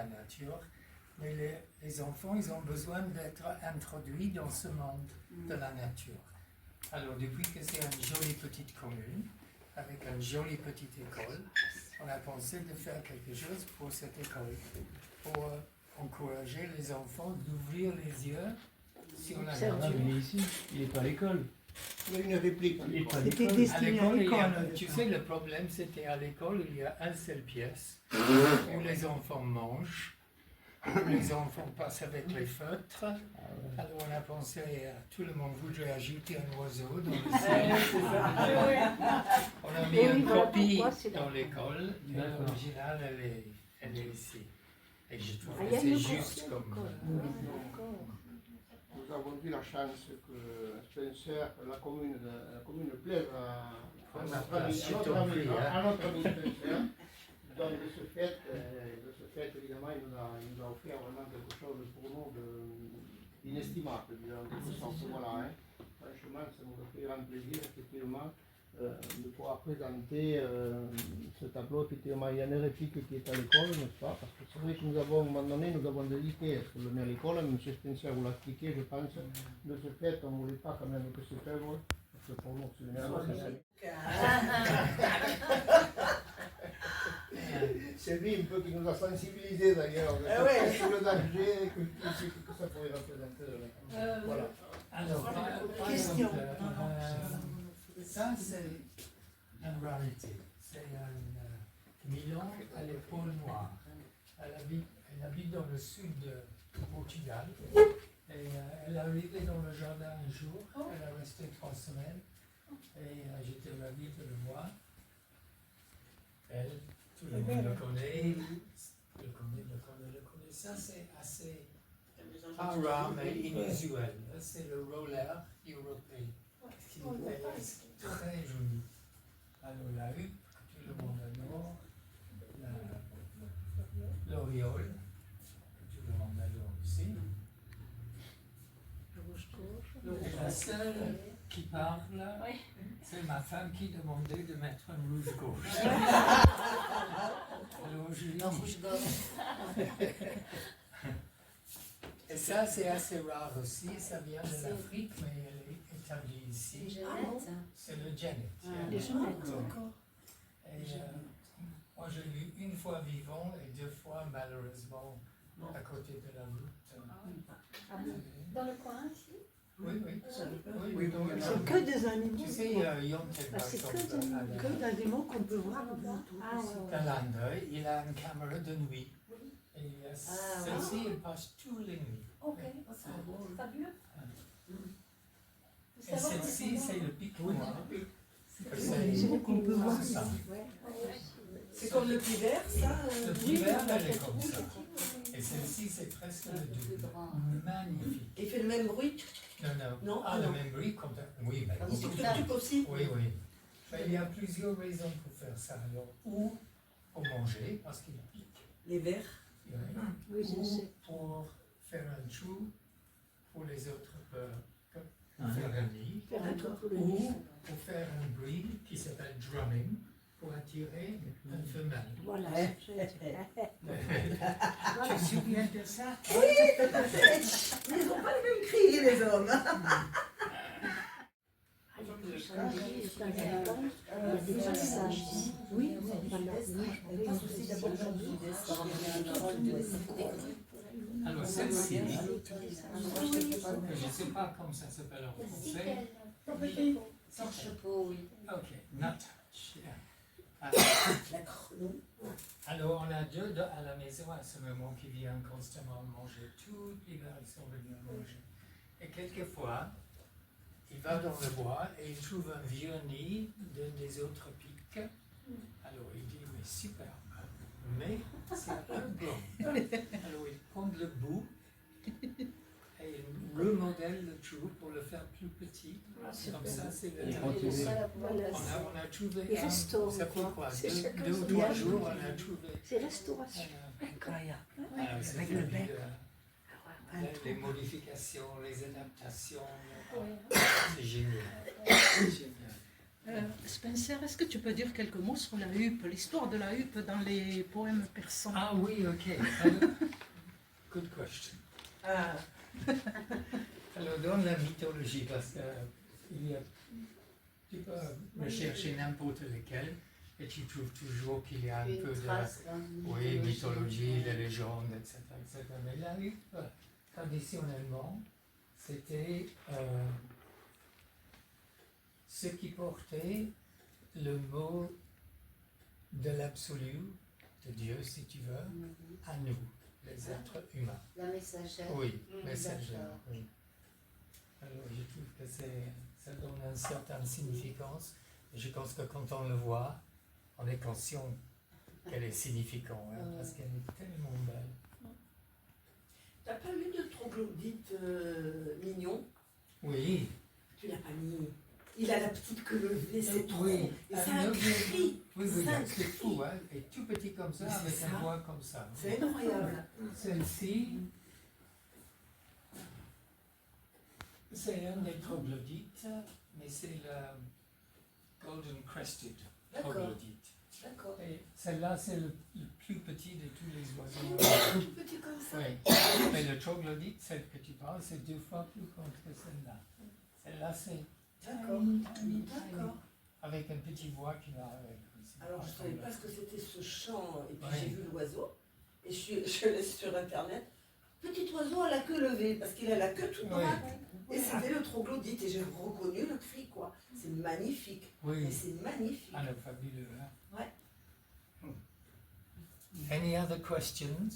nature, mais les enfants, ils ont besoin d'être introduits dans ce monde de la nature. Alors, depuis que c'est une jolie petite commune, avec une jolie petite école, on a pensé de faire quelque chose pour cette école, pour encourager les enfants d'ouvrir les yeux sur la nature. Mais ici, il n'est pas à l'école. Il y a une réplique. Il n'est pas à C'était l'école. destiné à l'école. Tu sais, le problème, c'était à l'école, il y a une seule pièce où les enfants mangent, où les enfants passent avec les feutres. Alors on a pensé, tout le monde voudrait ajouter un oiseau dans le ciel. On a mis une copie dans l'école, mais l'original, elle est ici. Et je trouve que c'est juste comme... Nous avons eu la chance que Spencer, la commune plaise à notre ami Spencer. Donc de ce fait, évidemment, il nous a offert vraiment quelque chose pour nous d'inestimable, disons, en quelque sorte. Voilà, hein. Franchement, ça nous a fait grand plaisir, effectivement, de pouvoir présenter ce tableau. Effectivement, il y a une réplique qui est à l'école, n'est-ce pas? Parce que c'est vrai que nous avons, à un moment donné, nous avons hésité, est-ce qu'on le met à l'école? M. Spencer vous l'a expliqué, je pense. De ce fait, on ne voulait pas quand même que cette œuvre, parce que pour nous, c'est une œuvre, c'est lui un peu qui nous a sensibilisés d'ailleurs sur le danger que ça pourrait représenter. Voilà. Alors, par Question. exemple, ça c'est une rareté. C'est un Milan à l'épaule noire. Elle habite dans le sud du Portugal. Et elle est arrivée dans le jardin un jour. Elle est restée 3 semaines. Et j'étais ravi de le voir. Elle, tout le monde le connaît. Ça, c'est assez rare, mais inusuel. C'est le roller européen. Qui est très joli. Alors, la huppe, tout le monde adore. L'auréole, tout le monde adore aussi. La seule qui parle, c'est ma femme qui demandait de mettre un rouge gauche. Alors je lui dis. Et ça, c'est assez rare aussi. Ça vient de l'Afrique, mais elle est établie ici. C'est le Janet. Les genettes. Et, moi, je l'ai eu une fois vivant et 2 fois, malheureusement, à côté de la route. Dans le coin ici? Oui. Donc, C'est que des animaux. tu sais, Yontel, par C'est exemple, que des animaux qu'on peut voir partout. Thaïlande, il a une caméra de nuit. Et celle-ci, elle passe toutes les nuits. Ok, ça dure? Et celle-ci, c'est le pic noir. C'est bon qu'on peut voir. C'est ça. C'est comme le pivert, ça Le pivert, elle est comme ça. Et celle-ci, c'est presque le double. Magnifique. Il fait le même bruit? Non. Ah, le même bruit comme ça. Oui, mais Il s'occupe aussi? oui. Mais il y a plusieurs raisons pour faire ça. Alors, ou pour manger, parce qu'il pique. Les vers? Oui, je sais. Ou pour faire un trou pour les autres faire un nid. Faire un trou pour le Ou nid. pour faire un bruit qui s'appelle drumming, pour attirer une femelle. Voilà. Tu te souviens de ça? Ils n'ont pas le même cri, les hommes. Des passages. Oui, Alors celle-ci, je ne sais pas comment ça s'appelle en français. Torche-peau, oui. Ok, nuthatch. Alors on a 2 à la maison à ce moment qui viennent constamment manger. Tout l'hiver ils sont venus manger. Et quelquefois, il va dans le bois et il trouve un vieux nid d'un des autres pics. Alors il dit, mais super, mais c'est un peu blanc. Alors il prend le bout et il remodèle le trou pour le faire plus petit. Comme ça, c'est le on a trouvé Il restaure, ça fait quoi. quoi, C'est 2 ou 3 jours, on a trouvé. C'est restauration. Incroyable. Alors, c'est Avec le fini, bec. les modifications, les adaptations, c'est génial. Spencer, est-ce que tu peux dire quelques mots sur la huppe, l'histoire de la huppe dans les poèmes persans? Ah oui, ok. Alors, good question. Ah, Alors, dans la mythologie, parce qu'il y a, tu peux rechercher n'importe lequel, et tu trouves toujours qu'il y a un peu de oui, mythologie, les légendes, etc., etc. Mais la huppe, traditionnellement, c'était ce qui portait le mot de l'absolu, de Dieu, si tu veux, à nous, les êtres humains. La messagère. Oui, messagère. d'accord. Oui. Alors, je trouve que ça donne une certaine significance. Et je pense que quand on le voit, on est conscient qu'elle est significante, hein, parce qu'elle est tellement belle. t'as pas lu de troglodyte mignon? Oui, Tu l'as pas mis. Il a la petite queue levée, c'est trop. oui. Et c'est un cri. Oui, C'est un c'est fou, cri. hein, et tout petit comme ça, Mais c'est avec ça. un voix comme ça. C'est incroyable. Celle-ci, c'est un des troglodytes, mais c'est le Golden Crested D'accord. troglodyte. D'accord. Et celle-là, c'est le plus petit de tous les oiseaux. Tout petit comme ça. Oui, mais le troglodyte, celle que tu parles, c'est 2 fois plus grande que celle-là. Celle-là, c'est D'accord. tiny, D'accord. avec un petit voix qui va avec. Alors je ne savais pas ce que c'était ce chant, et puis Ouais. j'ai vu l'oiseau, et je laisse sur internet, petit oiseau à la queue levée, parce qu'il a la queue toute droite, et c'était le troglodyte, et j'ai reconnu le cri, quoi. C'est magnifique, Oui, et c'est magnifique. alors fabuleux. Hein? Ouais. Any other questions?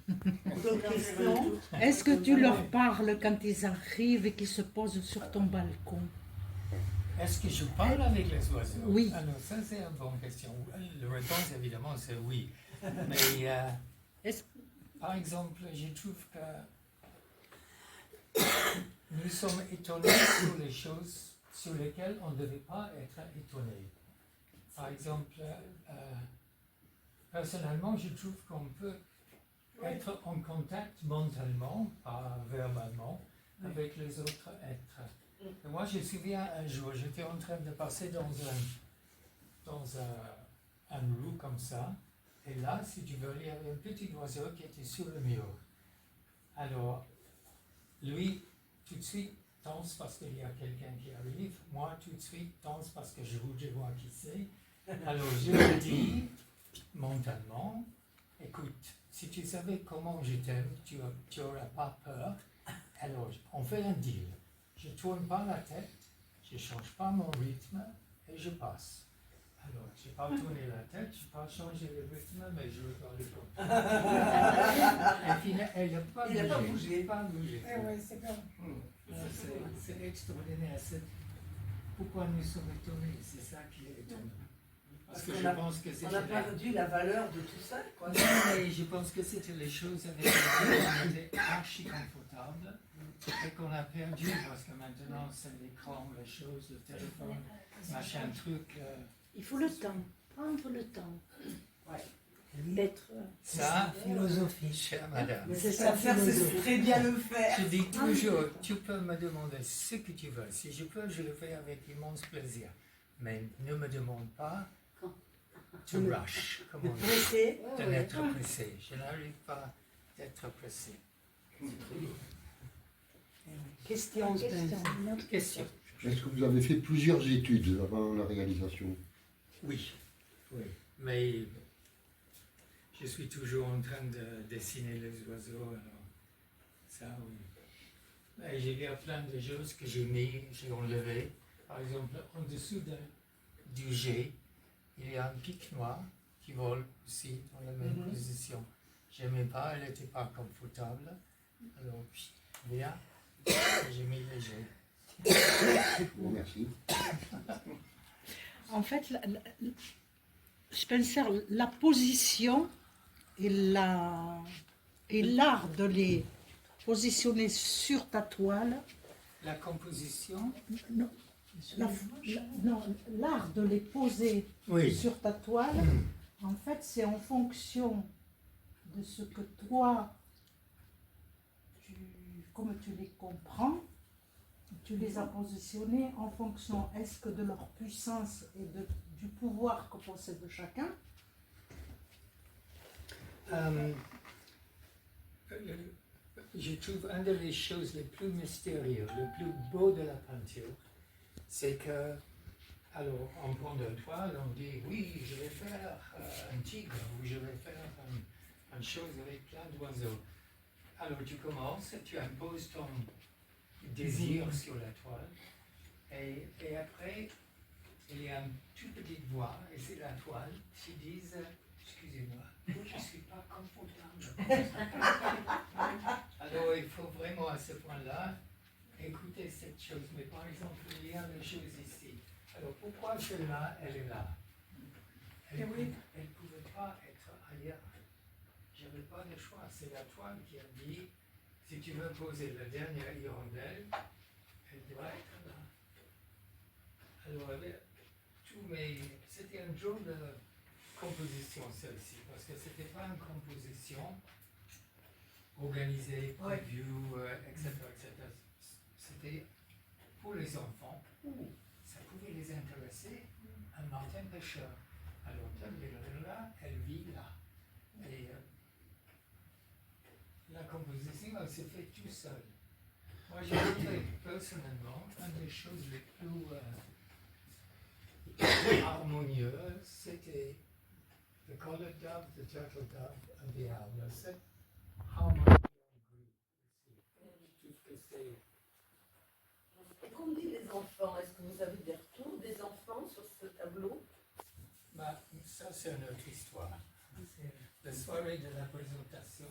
D'autres questions? Est-ce que tu leur parles quand ils arrivent et qu'ils se posent sur ton balcon? Est-ce que je parle avec les oiseaux? Oui. Alors ça, c'est une bonne question. La réponse, évidemment, c'est oui. Mais Est-ce- par exemple, je trouve que nous sommes étonnés sur les choses sur lesquelles on ne devait pas être étonné. Par exemple, personnellement, je trouve qu'on peut être en contact mentalement, pas verbalement, avec les autres êtres. Et moi, je me souviens un jour, j'étais en train de passer dans un rue comme ça, et là, si tu veux, il y avait un petit oiseau qui était sur le mur. Alors, lui, tout de suite, danse parce qu'il y a quelqu'un qui arrive. Moi, tout de suite, danse parce que je voudrais voir qui c'est. Alors, je lui dis, mentalement, écoute, si tu savais comment je t'aime, tu n'auras pas peur. Alors, on fait un deal. Je ne tourne pas la tête, je ne change pas mon rythme et je passe. Alors, je n'ai pas tourné la tête, je n'ai pas changé le rythme, mais je regarde le Et puis, elle n'a pas Il bougé. n'a pas bougé. Pas bougé. c'est bon. C'est extraordinaire. Pourquoi nous sommes étonnés? C'est ça qui est étonnant. Parce que qu'on je a- pense que On a perdu la valeur de tout ça, quoi. non, mais je pense que c'était les choses avec lesquelles on était archi confortable et qu'on a perdu parce que maintenant c'est l'écran, les choses, le téléphone, machin truc. Il faut le temps, prendre le temps. Ouais. D'être. Ça, Philosophie. chère madame, C'est Ça faire, c'est très bien le faire. je dis toujours, tu peux me demander ce que tu veux. Si je peux, je le fais avec immense plaisir. Mais ne me demande pas to rush, comme on dit, Pressé. de n'être pressé. Je n'arrive pas d'être pressé. Question, Question. Spencer. Une autre Question. Est-ce que vous avez fait plusieurs études avant la réalisation? Oui, oui. Mais je suis toujours en train de dessiner les oiseaux, alors ça, oui. Et il y a plein de choses que j'ai enlevées. Par exemple, en dessous du G, il y a un pic noir qui vole aussi dans la même position. Je n'aimais pas, elle n'était pas confortable. Alors, bien, j'ai mis le G. Bon, merci. En fait, Spencer, la position et l'art de les positionner sur ta toile, La composition, non, l'art de les poser oui. sur ta toile, en fait, c'est en fonction de ce que toi, comme tu les comprends, tu les as positionnés en fonction, est-ce que de leur puissance et du pouvoir que possède chacun? Je trouve une des choses les plus mystérieuses, le plus beau de la peinture, c'est que, alors, on prend de toile, on dit, oui, je vais faire un tigre, ou je vais faire une chose avec plein d'oiseaux. Alors, tu commences, tu imposes ton désir sur la toile, et après, il y a une toute petite voix, et c'est la toile, qui dit, excusez-moi, je ne suis pas confortable. Alors, il faut vraiment à ce point-là écouter cette chose. Mais par exemple, il y a une chose ici. Alors, pourquoi celle-là, elle est là? Elle ne pouvait pas être ailleurs. Je n'avais pas de choix. C'est la toile qui a dit, si tu veux poser la dernière hirondelle, elle doit être là. Alors, c'était un drôle de composition, celle-ci, parce que ce n'était pas une composition organisée, prévue, etc., etc. C'était pour les enfants, où ça pouvait les intéresser, un Martin Pêcheur. Alors, là, elle vit là. Et la composition, elle s'est faite tout seul. Moi, j'ai trouvé personnellement, une des choses les plus harmonieuses, c'était the colored dove, the turtle dove, and the owl. Cette harmonie en groupe. Je trouve que c'est... Et qu'ont dit les enfants? Est-ce que vous avez des retours des enfants sur ce tableau? Bah, ça, c'est une autre histoire. La soirée de la présentation,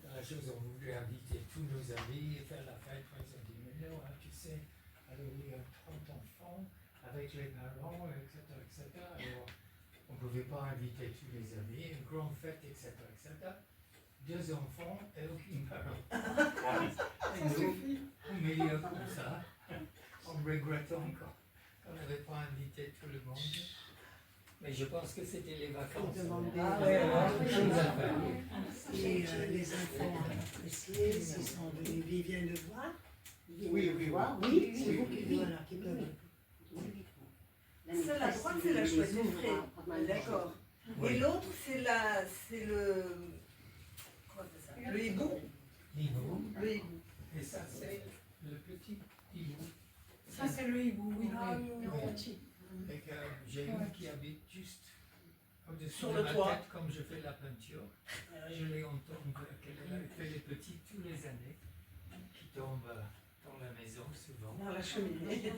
dans la chose, on voulait inviter tous nos amis et faire la fête. Ils ont dit, mais non, hein, tu sais, alors il y a 30 enfants avec les parents, etc., etc. Alors, on ne pouvait pas inviter tous les amis, une grande fête, etc., etc. 2 enfants et aucune parent. Et nous, au milieu comme ça, en regrettant qu'on n'avait pas invité tout le monde. Mais je pense que c'était les vacances. Et les enfants appréciés, s'ils sont venus, ils viennent le voir. Oui. Oui, c'est vous qui peuvent. Celle à droite, c'est la chouette effraie. D'accord. Et l'autre, c'est le... Comment c'est ça? Le hibou. Hibou. Le hibou. Et ça, c'est le petit hibou. Ça, c'est le hibou, oui. Et que j'ai une qui habite juste au-dessus Sur de le ma toit. tête, comme je fais la peinture. Je l'ai entendu qu'elle fait les petits tous les années, qui tombent dans la maison souvent. Dans la cheminée.